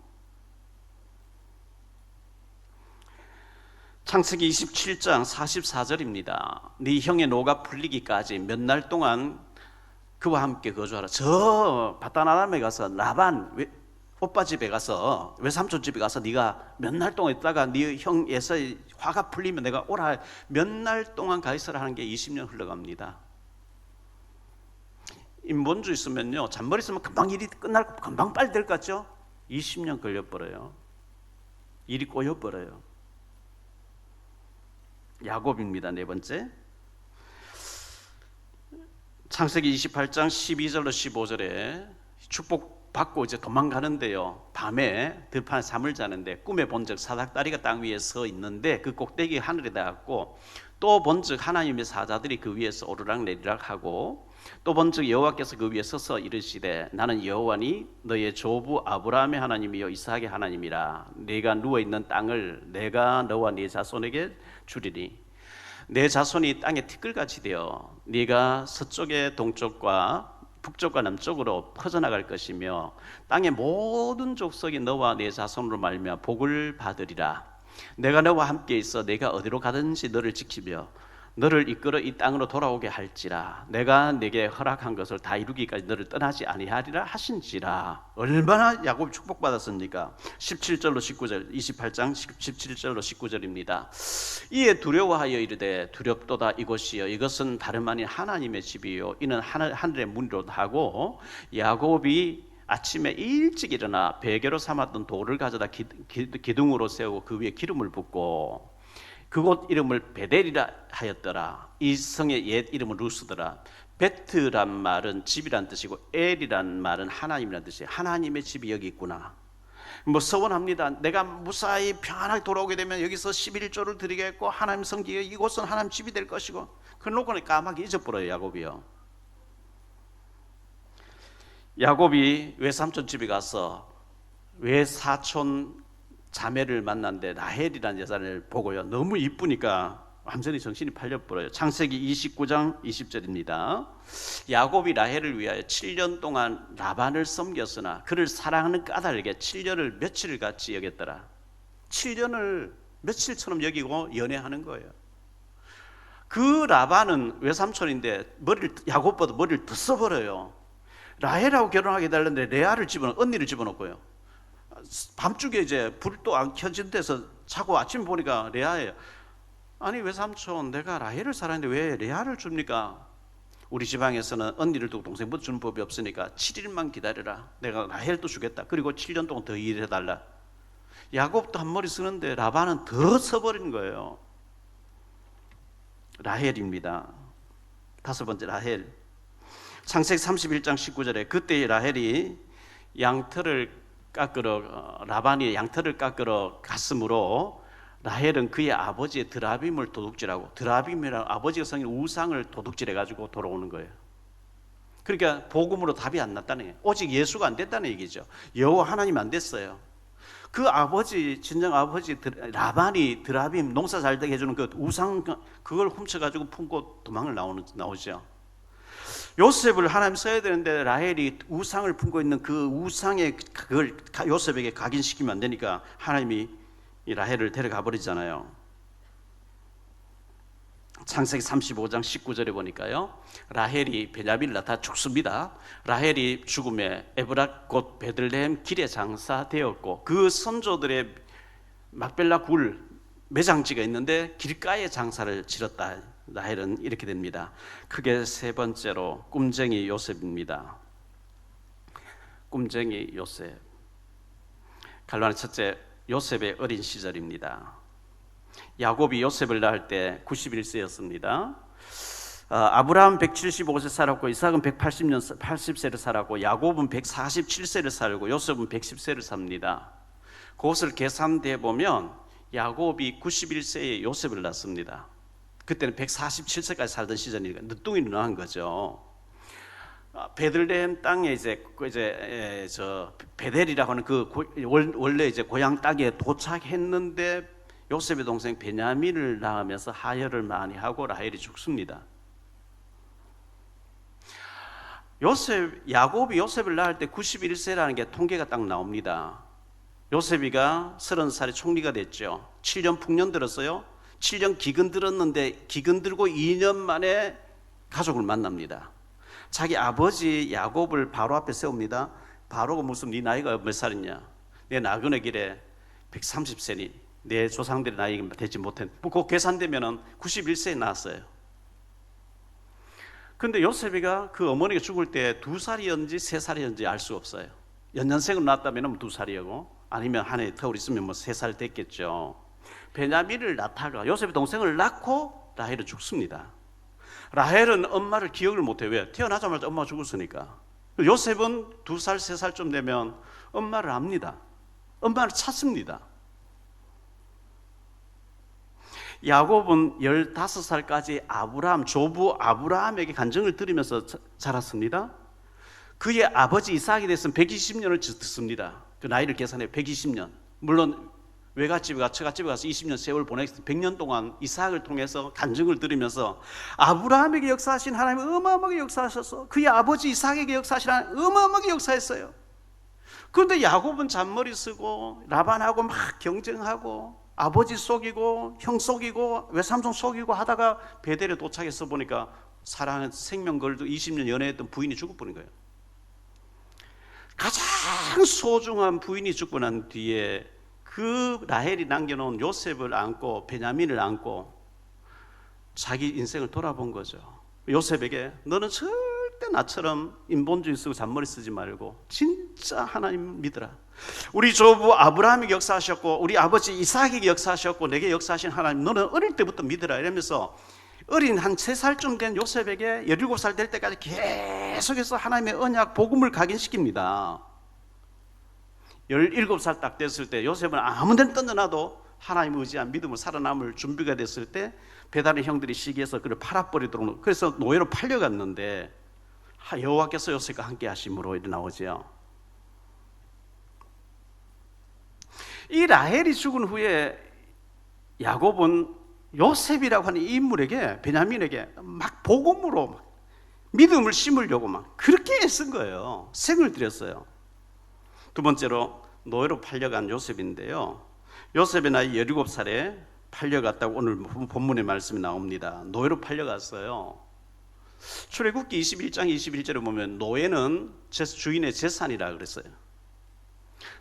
창세기 27장 44절입니다. 네 형의 노가 풀리기까지 몇 날 동안 그와 함께 거주하라. 저 바다나람에 가서 라반 오빠 집에 가서 외삼촌 집에 가서 네가 몇 날 동안 있다가 네 형 에서의 화가 풀리면 내가 오라. 몇 날 동안 가 있으라 하는 게 20년 흘러갑니다. 인본주의 쓰면요, 잔머리 쓰면 금방 일이 끝날 금방 빨리 될 것 같죠? 20년 걸려버려요. 일이 꼬여버려요. 야곱입니다. 네 번째, 창세기 28장 12절로 15절에 축복 받고 이제 도망가는데요, 밤에 들판에 잠을 자는데 꿈에 본즉 사닥다리가 땅 위에 서 있는데 그 꼭대기 하늘에 닿았고, 또 본즉 하나님의 사자들이 그 위에서 오르락내리락 하고, 또 본즉 여호와께서 그 위에 서서 이르시되 나는 여호와니 너의 조부 아브라함의 하나님이요 이삭의 하나님이라. 네가 누워있는 땅을 내가 너와 네 자손에게 주리니 내 자손이 땅에 티끌같이 되어 네가 서쪽에 동쪽과 북쪽과 남쪽으로 퍼져나갈 것이며 땅의 모든 족속이 너와 네 자손으로 말미암아 복을 받으리라. 내가 너와 함께 있어 내가 어디로 가든지 너를 지키며 너를 이끌어 이 땅으로 돌아오게 할지라. 내가 네게 허락한 것을 다 이루기까지 너를 떠나지 아니하리라 하신지라. 얼마나 야곱이 축복받았습니까? 17절로 19절, 28장 17절로 19절입니다. 이에 두려워하여 이르되 두렵도다 이곳이여 이것은 다름 아닌 하나님의 집이요 이는 하늘의 문이로다 하고, 야곱이 아침에 일찍 일어나 베개로 삼았던 돌을 가져다 기둥으로 세우고 그 위에 기름을 붓고 그곳 이름을 베델이라 하였더라. 이 성의 옛 이름은 루스더라. 베트란 말은 집이란 뜻이고 엘이란 말은 하나님이란 뜻이에요. 하나님의 집이 여기 있구나. 뭐 서원합니다. 내가 무사히 평안하게 돌아오게 되면 여기서 11조를 드리겠고 하나님 성기 이곳은 하나님 집이 될 것이고, 그러고는 까마귀 잊어버려요. 야곱이요. 야곱이 외삼촌 집에 가서 외사촌 자매를 만났는데 라헬이라는 여자를 보고요, 너무 이쁘니까 완전히 정신이 팔려버려요. 창세기 29장 20절입니다. 야곱이 라헬을 위하여 7년 동안 라반을 섬겼으나 그를 사랑하는 까닭에 7년을 며칠을 같이 여겼더라. 7년을 며칠처럼 여기고 연애하는 거예요. 그 라반은 외삼촌인데 야곱보다 머리를 더 써버려요. 라헬하고 결혼하게 달라는데 레아를 언니를 집어넣고요. 밤중에 이제 불도 안 켜진 데서 자고 아침에 보니까 레아예요. 아니 외삼촌, 내가 라헬을 사랑하는데 왜 레아를 줍니까? 우리 지방에서는 언니를 두고 동생부터 주는 법이 없으니까 7일만 기다려라. 내가 라헬도 주겠다. 그리고 7년 동안 더 일해달라. 야곱도 한 머리 쓰는데 라반은 더 써버린 거예요. 라헬입니다. 다섯 번째 라헬. 창세기 31장 19절에 그때 라헬이 라반이 양털을 깎으러 갔으므로 라헬은 그의 아버지의 드라빔을 도둑질하고, 드라빔이라는 아버지가 성인 우상을 도둑질해가지고 돌아오는 거예요. 그러니까 복음으로 답이 안 났다는 거예요. 오직 예수가 안 됐다는 얘기죠. 여호와 하나님 안 됐어요. 그 아버지, 친정 아버지 라반이 드라빔 농사 잘 되게 해주는 그 우상, 그걸 훔쳐가지고 품고 도망을 나오죠. 요셉을 하나님 써야 되는데 라헬이 우상을 품고 있는 그 우상에 그걸 요셉에게 각인시키면 안 되니까 하나님이 이 라헬을 데려가 버리잖아요. 창세기 35장 19절에 보니까요, 라헬이 베냐민을 낳다 죽습니다. 라헬이 죽음에 에브락 곧 베들레헴 길에 장사되었고 그 선조들의 막벨라 굴 매장지가 있는데 길가에 장사를 치렀다. 라헬은 이렇게 됩니다. 크게 세 번째로 꿈쟁이 요셉입니다. 꿈쟁이 요셉. 갈라는 첫째, 요셉의 어린 시절입니다. 야곱이 요셉을 낳을 때 91세였습니다. 아브라함 175세 살았고 이삭은 80세를 살았고 야곱은 147세를 살고 요셉은 110세를 삽니다. 그것을 계산해 보면 야곱이 91세에 요셉을 낳습니다. 그때는 147세까지 살던 시절이니까 늦둥이로 낳은 거죠. 베들레헴 땅에 이제 베델이라고 하는 그 원래 이제 고향 땅에 도착했는데 요셉의 동생 베냐민을 낳으면서 하혈을 많이 하고 라헬이 죽습니다. 야곱이 요셉을 낳을 때 91세라는 게 통계가 딱 나옵니다. 요셉이가 30살에 총리가 됐죠. 7년 풍년 들었어요. 7년 기근 들었는데 기근 들고 2년 만에 가족을 만납니다. 자기 아버지 야곱을 바로 앞에 세웁니다. 바로가 무슨 네 나이가 몇 살이냐? 내 나그네 길에 130세니 내 조상들의 나이가 되지 못한, 그 계산되면 91세에 낳았어요. 근데 요셉이가 그 어머니가 죽을 때 2살이었는지 3살이었는지 알 수 없어요. 연년생으로 낳았다면 2살이고 아니면 한 해 더 있으면 3살 됐겠죠. 베냐민을 낳다가 요셉의 동생을 낳고 라헬은 죽습니다. 라헬은 엄마를 기억을 못해요. 왜? 태어나자마자 엄마가 죽었으니까. 요셉은 2살, 3살쯤 되면 엄마를 압니다. 엄마를 찾습니다. 야곱은 15살까지 조부 아브라함에게 간증을 들으면서 자랐습니다. 그의 아버지 이삭에 대해서는 120년을 듣습니다. 그 나이를 계산해 120년. 물론 외갓집에 처갓집에 가서 20년 세월 보냈을 때 100년 동안 이삭을 통해서 간증을 들으면서 아브라함에게 역사하신 하나님은 어마어마하게 역사하셔서 그의 아버지 이삭에게 역사하신 하나님 어마어마하게 역사했어요. 그런데 야곱은 잔머리 쓰고 라반하고 막 경쟁하고 아버지 속이고 형 속이고 외삼촌 속이고 하다가 베델에 도착해서 보니까 사랑한 생명 걸도 20년 연애했던 부인이 죽어버린 거예요. 가장 소중한 부인이 죽고 난 뒤에 그 라헬이 남겨놓은 요셉을 안고 베냐민을 안고 자기 인생을 돌아본 거죠. 요셉에게 너는 절대 나처럼 인본주의 쓰고 잔머리 쓰지 말고 진짜 하나님 믿어라. 우리 조부 아브라함에게 역사하셨고 우리 아버지 이삭에게 역사하셨고 내게 역사하신 하나님 너는 어릴 때부터 믿어라 이러면서 어린 한 3살쯤 된 요셉에게 17살 될 때까지 계속해서 하나님의 언약 복음을 각인시킵니다. 17살 딱 됐을 때 요셉은 아무 데나 던져놔도 하나님 의지한 믿음으로 살아남을 준비가 됐을 때 베다른 형들이 시기해서 그를 팔아버리도록, 그래서 노예로 팔려갔는데 여호와께서 요셉과 함께 하심으로 이렇게 나오죠. 이 라헬이 죽은 후에 야곱은 요셉이라고 하는 이 인물에게, 베냐민에게 막 복음으로 믿음을 심으려고 막 그렇게 애쓴 거예요. 생을 들였어요. 두 번째로 노예로 팔려간 요셉인데요. 요셉의 나이 17살에 팔려갔다고 오늘 본문의 말씀이 나옵니다. 노예로 팔려갔어요. 출애굽기 21장 21절에 보면 노예는 주인의 재산이라 그랬어요.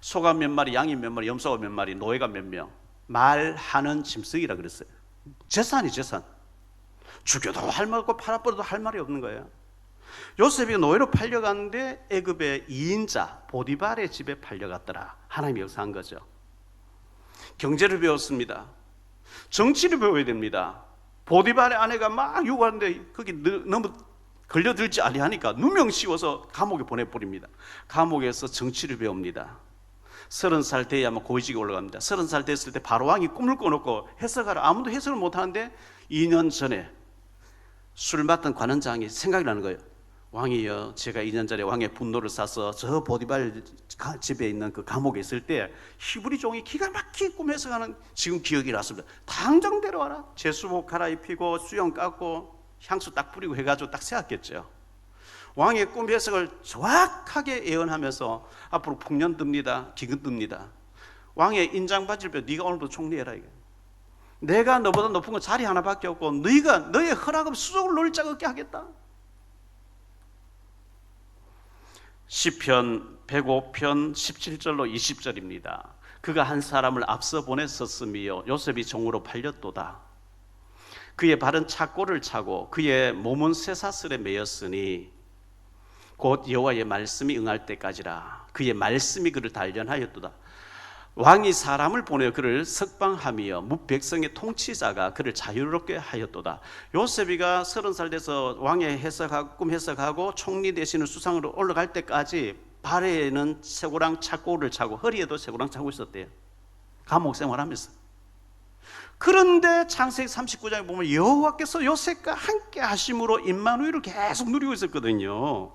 소가 몇 마리, 양이 몇 마리, 염소가 몇 마리, 노예가 몇 명, 말하는 짐승이라 그랬어요. 재산이 재산. 죽여도 할 말 없고 팔아버려도 할 말이 없는 거예요. 요셉이 노예로 팔려갔는데 애굽의 2인자 보디발의 집에 팔려갔더라. 하나님이 역사한 거죠. 경제를 배웠습니다. 정치를 배워야 됩니다. 보디발의 아내가 막 요구하는데 거기 너무 걸려들지 아니하니까 누명 씌워서 감옥에 보내버립니다. 감옥에서 정치를 배웁니다. 30살 돼야만 고위직에 올라갑니다. 30살 됐을 때 바로왕이 꿈을 꿔놓고 해석하라. 아무도 해석을 못하는데 2년 전에 술 맡던 관원장이 생각이 나는 거예요. 왕이여, 제가 2년 전에 왕의 분노를 사서 저 보디발 집에 있는 그 감옥에 있을 때 히브리 종이 기가 막히게 꿈에서 가는 지금 기억이 났습니다. 당장 데려와라. 제수복 갈아입히고 수염 깎고 향수 딱 뿌리고 해가지고 딱 세웠겠죠. 왕의 꿈 해석을 정확하게 예언하면서 앞으로 풍년 듭니다. 기근 듭니다. 왕의 인장 받을 때 네가 오늘부터 총리해라. 이게. 내가 너보다 높은 건 자리 하나밖에 없고 너희가 너의 허락 없이 수족을 놀 자가 없게 하겠다. 시편 105편 17절로 20절입니다. 그가 한 사람을 앞서 보냈었으며 요셉이 종으로 팔렸도다. 그의 발은 착고를 차고 그의 몸은 쇠사슬에 매였으니 곧 여호와의 말씀이 응할 때까지라. 그의 말씀이 그를 단련하였도다. 왕이 사람을 보내어 그를 석방하며 뭇 백성의 통치자가 그를 자유롭게 하였도다. 요셉이가 30살 돼서 왕의 꿈 해석하고 총리 되시는 수상으로 올라갈 때까지 발에는 쇠고랑 착고를 차고 허리에도 쇠고랑 차고 있었대요. 감옥 생활하면서. 그런데 창세기 39장에 보면 여호와께서 요셉과 함께 하심으로 임마누엘을 계속 누리고 있었거든요.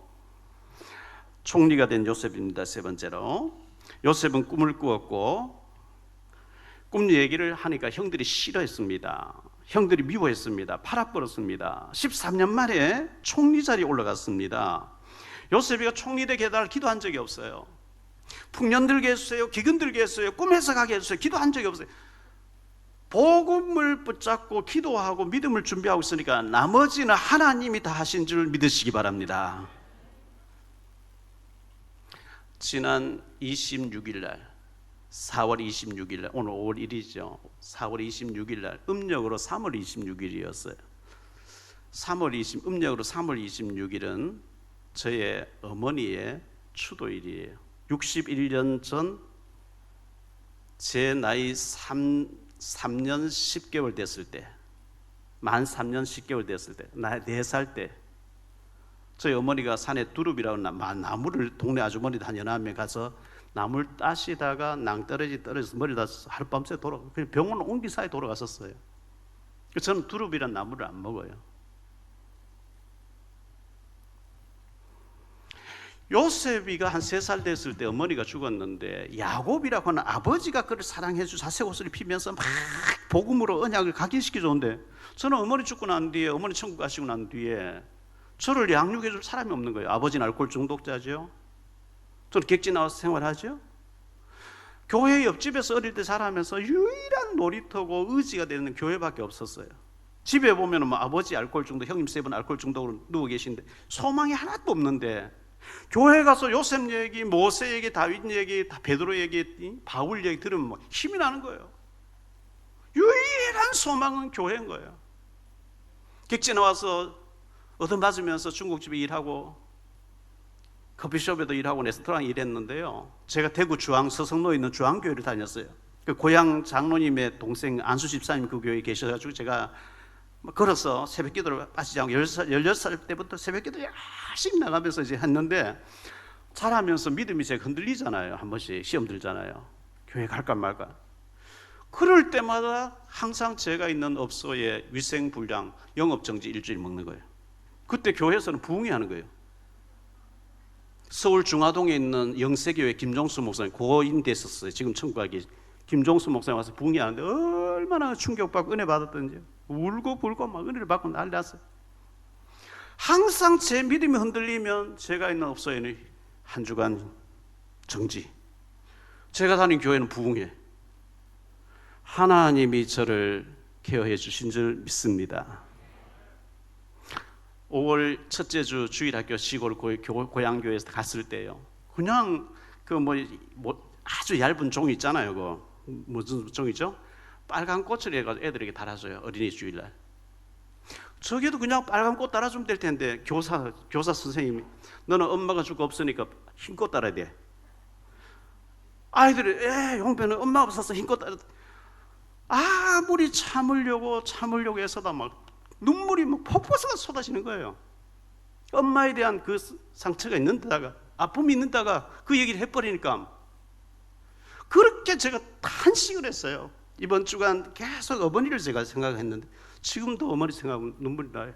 총리가 된 요셉입니다. 세 번째로 요셉은 꿈을 꾸었고 꿈 얘기를 하니까 형들이 싫어했습니다. 형들이 미워했습니다. 팔아버렸습니다. 13년 만에 총리 자리에 올라갔습니다. 요셉이가 총리 되게 해달라 기도한 적이 없어요. 풍년 들게 했어요. 기근 들게 했어요. 꿈 해석하게 했어요. 기도한 적이 없어요. 복음을 붙잡고 기도하고 믿음을 준비하고 있으니까 나머지는 하나님이 다 하신 줄 믿으시기 바랍니다. 지난 26일 날 4월 26일 날 오늘 5월 1일이죠. 4월 26일 날 음력으로 3월 26일이었어요. 음력으로 3월 26일은 저의 어머니의 추도일이에요. 61년 전 제 나이 3년 10개월 됐을 때, 만 3년 10개월 됐을 때, 나 4살 때 저희 어머니가 산에 두릅이라고 나무를 동네 아주머니들 한 11명 가서 나무를 따시다가 낭떠러져서 머리 다쳐서 하룻밤새 병원 옮기 사이 돌아갔었어요. 저는 두릅이란 나무를 안 먹어요. 요셉이가 한 3살 됐을 때 어머니가 죽었는데 야곱이라고 하는 아버지가 그를 사랑해 주 자색 옷을 피면서 막 복음으로 언약을 각인시켜 줬는데 저는 어머니 죽고 난 뒤에 어머니 천국 가시고 난 뒤에 저를 양육해 줄 사람이 없는 거예요. 아버지는 알코올 중독자죠. 저는 객지 나와서 생활하죠. 교회 옆집에서 어릴 때 자라면서 유일한 놀이터고 의지가 되는 교회밖에 없었어요. 집에 보면 뭐 아버지 알코올 중독, 형님 3분 알코올 중독으로 누워 계신데 소망이 하나도 없는데 교회 가서 요셉 얘기, 모세 얘기, 다윗 얘기, 베드로 얘기, 바울 얘기 들으면 뭐 힘이 나는 거예요. 유일한 소망은 교회인 거예요. 객지 나와서 얻어맞으면서 중국집에 일하고 커피숍에도 일하고 레스토랑 일했는데요. 제가 대구 주황 서성로에 있는 주황교회를 다녔어요. 그 고향 장로님의 동생 안수 집사님 그 교회에 계셔가지고 제가 걸어서 새벽 기도를 빠지지 않고 16살 때부터 새벽 기도 열심히 나가면서 이제 했는데 자라면서 믿음이 제가 흔들리잖아요. 한 번씩 시험 들잖아요. 교회 갈까 말까. 그럴 때마다 항상 제가 있는 업소에 위생불량 영업정지 일주일 먹는 거예요. 그때 교회에서는 부흥회하는 거예요. 서울 중화동에 있는 영세교회 김종수 목사님 고인 됐었어요. 지금 천국에 계신 김종수 목사님 와서 부흥회하는데 얼마나 충격받고 은혜 받았던지 울고 불고 막 은혜를 받고 난리 났어요. 항상 제 믿음이 흔들리면 제가 있는 업소에는 한 주간 정지, 제가 다닌 교회는 부흥회. 하나님이 저를 케어해 주신 줄 믿습니다. 5월 첫째 주 주일학교 시골 고향교회에서 갔을 때요. 그냥 그 아주 얇은 종이 있잖아요. 그 무슨 종이죠? 빨간 꽃을 해가지고 애들에게 달아줘요. 어린이 주일날. 저게도 그냥 빨간 꽃 달아주면 될 텐데 교사 선생님이 너는 엄마가 줄 거 없으니까 흰 꽃 달아야 돼. 아이들이 용변은 엄마 없어서 흰 꽃 달아. 아무리 참으려고 해서다 막 눈물이 막 폭포수가 쏟아지는 거예요. 엄마에 대한 그 상처가 있는 데다가 아픔이 있는 데다가 그 얘기를 해버리니까 그렇게 제가 탄식을 했어요. 이번 주간 계속 어머니를 제가 생각했는데 지금도 어머니 생각하면 눈물이 나요.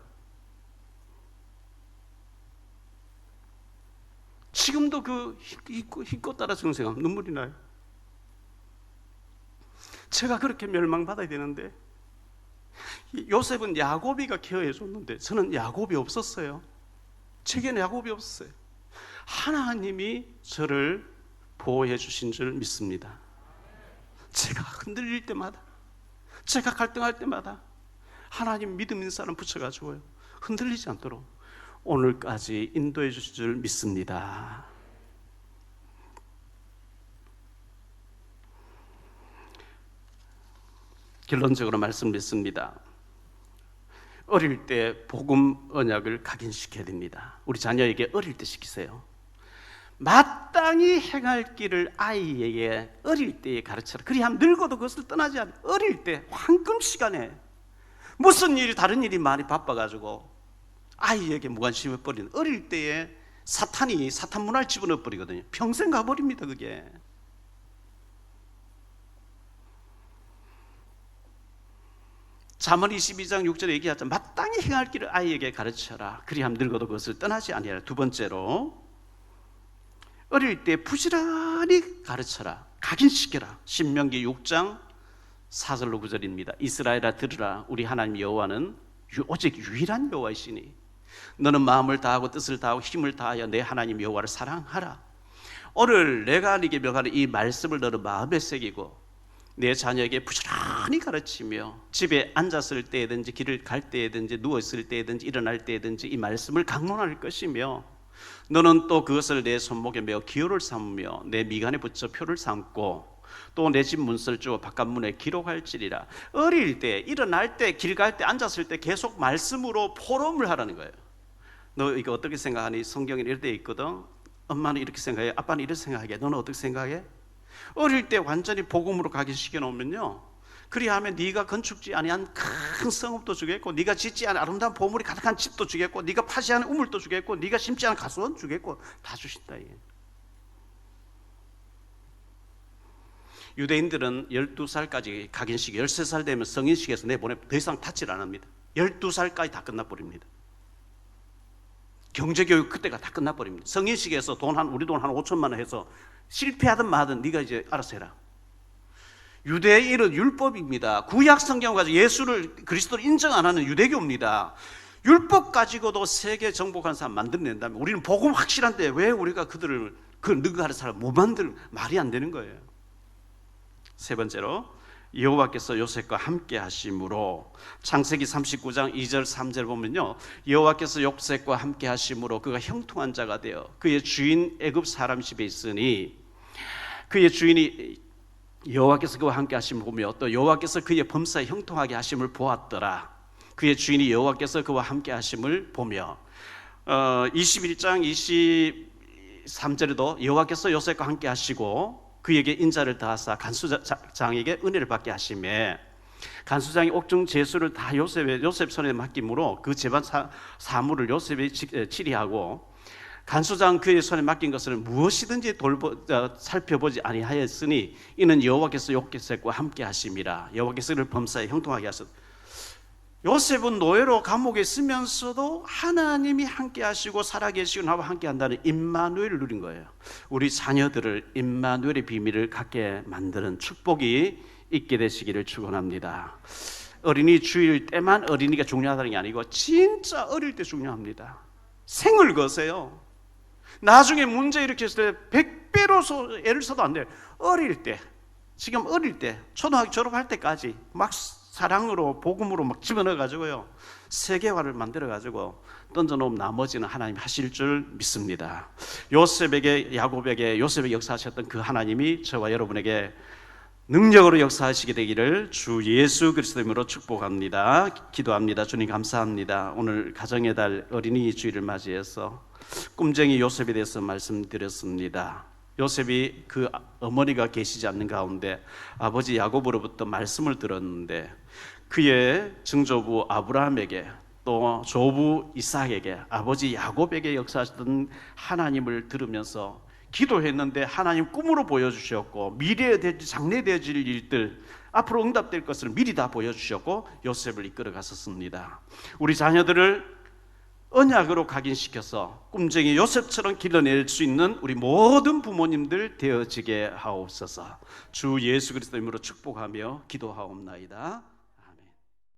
지금도 그 힘껏 따라 죽는 생각 눈물이 나요. 제가 그렇게 멸망받아야 되는데 요셉은 야곱이가 케어해 줬는데 저는 야곱이 없었어요. 제게는 야곱이 없었어요. 하나님이 저를 보호해 주신 줄 믿습니다. 제가 흔들릴 때마다, 제가 갈등할 때마다 하나님 믿음 있는 사람 붙여가지고요, 흔들리지 않도록 오늘까지 인도해 주신 줄 믿습니다. 결론적으로 말씀드렸습니다. 어릴 때 복음 언약을 각인시켜야 됩니다. 우리 자녀에게 어릴 때 시키세요. 마땅히 행할 길을 아이에게 어릴 때에 가르쳐라. 그리하면 늙어도 그것을 떠나지 않아. 어릴 때 황금 시간에 무슨 일이 다른 일이 많이 바빠가지고 아이에게 무관심을 버리는 어릴 때에 사탄이 사탄 문화를 집어넣어 버리거든요. 평생 가버립니다. 그게. 잠언 22장 6절에 얘기하자 마땅히 행할 길을 아이에게 가르쳐라. 그리하면 늙어도 그것을 떠나지 아니하라. 두 번째로 어릴 때 부지런히 가르쳐라. 각인시켜라. 신명기 6장 4절로 9절입니다. 이스라엘아 들으라. 우리 하나님 여호와는 오직 유일한 여호와이시니 너는 마음을 다하고 뜻을 다하고 힘을 다하여 내 하나님 여호와를 사랑하라. 오늘 내가 네게 명하는 이 말씀을 너는 마음에 새기고 내 자녀에게 부지런히 가르치며 집에 앉았을 때든지 길을 갈 때든지 누웠을 때든지 일어날 때든지 이 말씀을 강론할 것이며 너는 또 그것을 내 손목에 메어 기호를 삼으며 내 미간에 붙여 표를 삼고 또 내 집 문설 주어 바깥문에 기록할지리라. 어릴 때 일어날 때 길 갈 때 앉았을 때 계속 말씀으로 포럼을 하라는 거예요. 너 이거 어떻게 생각하니? 성경에 이렇게 돼 있거든. 엄마는 이렇게 생각해, 아빠는 이렇게 생각해. 너는 어떻게 생각해? 어릴 때 완전히 복음으로 각인시켜 놓으면요, 그리하면 네가 건축지 아니한 큰 성읍도 주겠고, 네가 짓지 않은 아름다운 보물이 가득한 집도 주겠고, 네가 파지 않은 우물도 주겠고, 네가 심지 않은 가수원 주겠고, 다 주신다. 유대인들은 12살까지 각인식, 13살 되면 성인식에서 내보내 더 이상 닫질 않습니다. 12살까지 다 끝나버립니다. 경제교육 그때가 다 끝나버립니다. 성인식에서 우리 돈 한 5천만 원 해서 실패하든 마든 네가 이제 알아서 해라. 유대인은 율법입니다. 구약 성경 가지고 예수를 그리스도를 인정 안 하는 유대교입니다. 율법 가지고도 세계 정복한 사람 만들어낸다면 우리는 복음 확실한데 왜 우리가 그들을 능가하는 사람 못 만들, 말이 안 되는 거예요. 세 번째로 여호와께서 요셉과 함께 하심으로, 창세기 39장 2절 3절 보면요, 여호와께서 요셉과 함께 하심으로 그가 형통한 자가 되어 그의 주인 애굽 사람 집에 있으니 그의 주인이 여호와께서 그와 함께 하심을 보며 또 여호와께서 그의 범사에 형통하게 하심을 보았더라. 그의 주인이 여호와께서 그와 함께 하심을 보며 21장 23절에도 여호와께서 요셉과 함께 하시고 그에게 인자를 다하사 간수장에게 은혜를 받게 하시매 간수장이 옥중 제수를 다 요셉 손에 맡김으로 그 집안 사물을 요셉이 치리하고 간수장 그의 손에 맡긴 것을 무엇이든지 살펴보지 아니하였으니 이는 여호와께서 요셉과 함께 하심이라. 여호와께서 그를 범사에 형통하게 하셨다. 요셉은 노예로 감옥에 있으면서도 하나님이 함께 하시고 살아계시고 나와 함께 한다는 임마누엘을 누린 거예요. 우리 자녀들을 임마누엘의 비밀을 갖게 만드는 축복이 있게 되시기를 축원합니다. 어린이 주일 때만 어린이가 중요하다는 게 아니고 진짜 어릴 때 중요합니다. 생을 거세요. 나중에 문제 일으켰을 때 100배로 애를 써도 안 돼요. 어릴 때, 지금 어릴 때, 초등학교 졸업할 때까지 막 사랑으로 복음으로 막 집어넣어가지고요, 세계화를 만들어가지고 던져놓으면 나머지는 하나님 하실 줄 믿습니다. 요셉에게, 야곱에게 요셉의 역사하셨던 그 하나님이 저와 여러분에게 능력으로 역사하시게 되기를 주 예수 그리스도 이름으로 축복합니다. 기도합니다. 주님 감사합니다. 오늘 가정의 달 어린이 주일을 맞이해서 꿈쟁이 요셉에 대해서 말씀드렸습니다. 요셉이 그 어머니가 계시지 않는 가운데 아버지 야곱으로부터 말씀을 들었는데 그의 증조부 아브라함에게 또 조부 이삭에게 아버지 야곱에게 역사하셨던 하나님을 들으면서 기도했는데 하나님 꿈으로 보여주셨고 미래에 장래되어질 일들, 앞으로 응답될 것을 미리 다 보여주셨고 요셉을 이끌어 갔었습니다. 우리 자녀들을 언약으로 각인시켜서 꿈쟁이 요셉처럼 길러낼 수 있는 우리 모든 부모님들 되어지게 하옵소서. 주 예수 그리스도 이름으로 축복하며 기도하옵나이다.